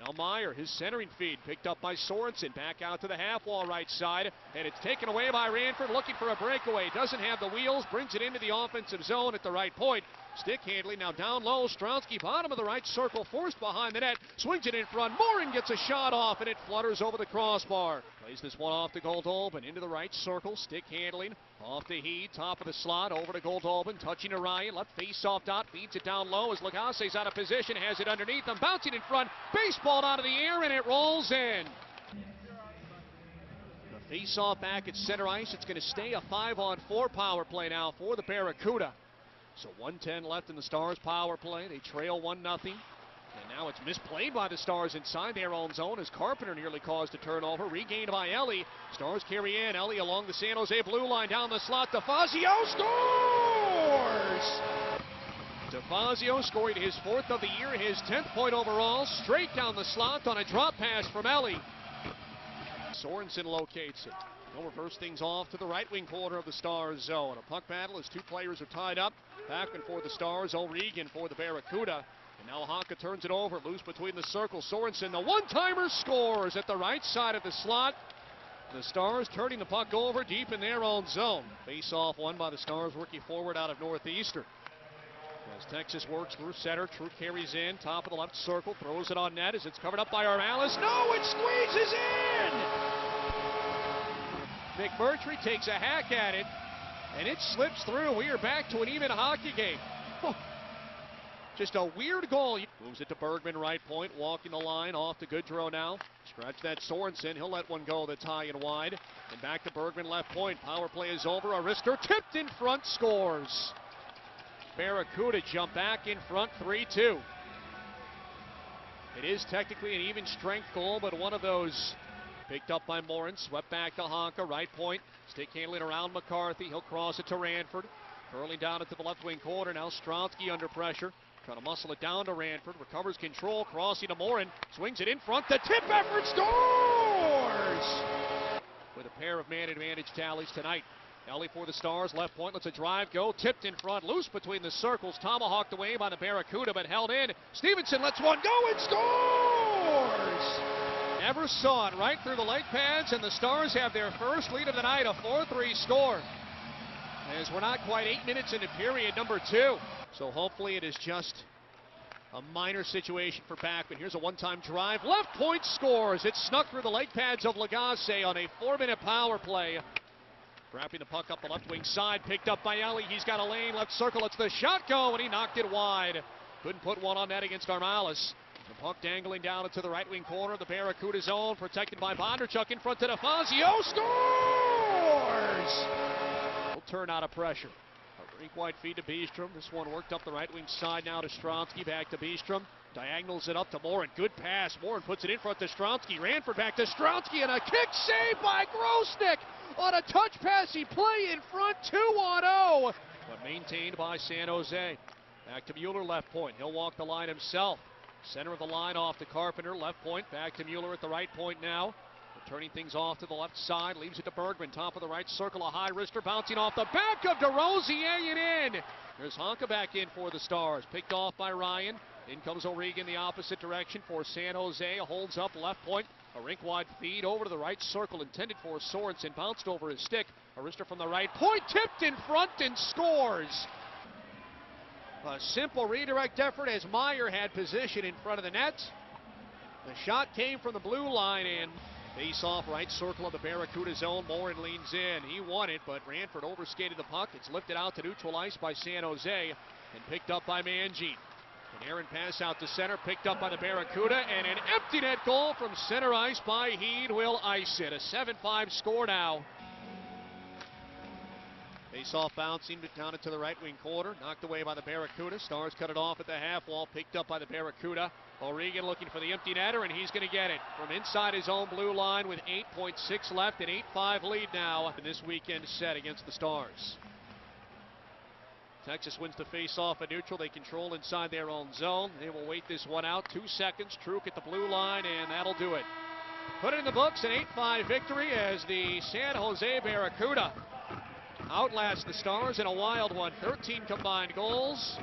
Now Meyer, his centering feed, picked up by Sorensen, back out to the half wall right side, and it's taken away by Ranford, looking for a breakaway. Doesn't have the wheels, brings it into the offensive zone at the right point. Stick handling now down low. Stronsky, bottom of the right circle, forced behind the net, swings it in front. Morin gets a shot off, and it flutters over the crossbar. Plays this one off to Goldolben, into the right circle. Stick handling, off to Heed, top of the slot, over to Goldolben, touching to Ryan. Left face-off dot, feeds it down low as Lagasse's out of position, has it underneath him, bouncing in front, baseballed out of the air, and it rolls in. The face-off back at center ice. It's going to stay a 5-on-4 power play now for the Barracuda. So 1:10 left in the Stars power play. They trail 1-0. And now it's misplayed by the Stars inside their own zone as Carpenter nearly caused a turnover. Regained by Ellie. Stars carry in. Ellie along the San Jose blue line down the slot. DeFazio scores! DeFazio scoring his 4th of the year, his 10th point overall. Straight down the slot on a drop pass from Ellie. Sorensen locates it. He'll reverse things off to the right wing corner of the Stars zone. A puck battle as two players are tied up. Backman for the Stars, O'Regan for the Barracuda. And now Honka turns it over, loose between the circles. Sorensen, the one-timer, scores at the right side of the slot. The Stars turning the puck over deep in their own zone. Face-off won by the Stars, rookie forward out of Northeastern. As Texas works through center, True carries in, top of the left circle, throws it on net as it's covered up by Armalis. No, it squeezes in! McMurtry takes a hack at it, and it slips through. We are back to an even hockey game. Just a weird goal. Moves it to Bergman, right point, walking the line, off to Goodrow now. Scratch that Sorensen, he'll let one go that's high and wide. And back to Bergman, left point. Power play is over. Arister tipped in front, scores. Barracuda jump back in front, 3-2. It is technically an even strength goal, but one of those picked up by Morin, swept back to Honka, right point. Stick handling around McCarthy. He'll cross it to Ranford. Curling down into the left wing corner. Now Stronsky under pressure. Trying to muscle it down to Ranford. Recovers control. Crossing to Morin. Swings it in front. The tip effort scores! With a pair of man advantage tallies tonight. Ellie for the Stars. Left point. Lets a drive go. Tipped in front. Loose between the circles. Tomahawked away by the Barracuda, but held in. Stevenson lets one go and scores! Never saw it, right through the leg pads, and the Stars have their first lead of the night, a 4-3 score. As we're not quite 8 minutes into period number 2. So hopefully it is just a minor situation for Backman. Here's a one-time drive. Left point, scores. It snuck through the leg pads of Lagasse on a 4-minute power play. Wrapping the puck up the left wing side, picked up by Ellie. He's got a lane, left circle. It's the shot go, and he knocked it wide. Couldn't put one on net against Armalis. The puck dangling down into the right wing corner of the Barracuda zone, protected by Bondarchuk in front to DeFazio. Scores! He'll turn out of pressure. A rink-wide feed to Beestrom. This one worked up the right wing side now to Stronsky. Back to Beestrom. Diagonals it up to Morin. Good pass. Morin puts it in front to Stronsky. Ranford back to Stronsky, and a kick save by Grosnick on a touch passy play in front, 2-on-0. But maintained by San Jose. Back to Mueller, left point. He'll walk the line himself. Center of the line off to Carpenter, left point, back to Mueller at the right point now. Turning things off to the left side, leaves it to Bergman, top of the right circle, a high wrister bouncing off the back of DeRosier and in. There's Honka back in for the Stars, picked off by Ryan. In comes O'Regan the opposite direction for San Jose, holds up left point. A rink-wide feed over to the right circle, intended for Sorensen, bounced over his stick. A wrister from the right point, tipped in front and scores. A simple redirect effort as Meyer had position in front of the net. The shot came from the blue line and face off right circle of the Barracuda zone. Morin leans in. He won it, but Ranford overskated the puck. It's lifted out to neutral ice by San Jose and picked up by Mangine. An errant pass out to center, picked up by the Barracuda, and an empty net goal from center ice by Heed will ice it. A 7-5 score now. Face-off bouncing down into the right wing corner, knocked away by the Barracuda. Stars cut it off at the half wall, picked up by the Barracuda. O'Regan looking for the empty netter, and he's going to get it from inside his own blue line with 8.6 left, an 8-5 lead now in this weekend set against the Stars. Texas wins the face-off at neutral. They control inside their own zone. They will wait this one out. 2 seconds. Truk at the blue line, and that'll do it. Put it in the books, an 8-5 victory as the San Jose Barracuda outlast the Stars in a wild one. 13 combined goals.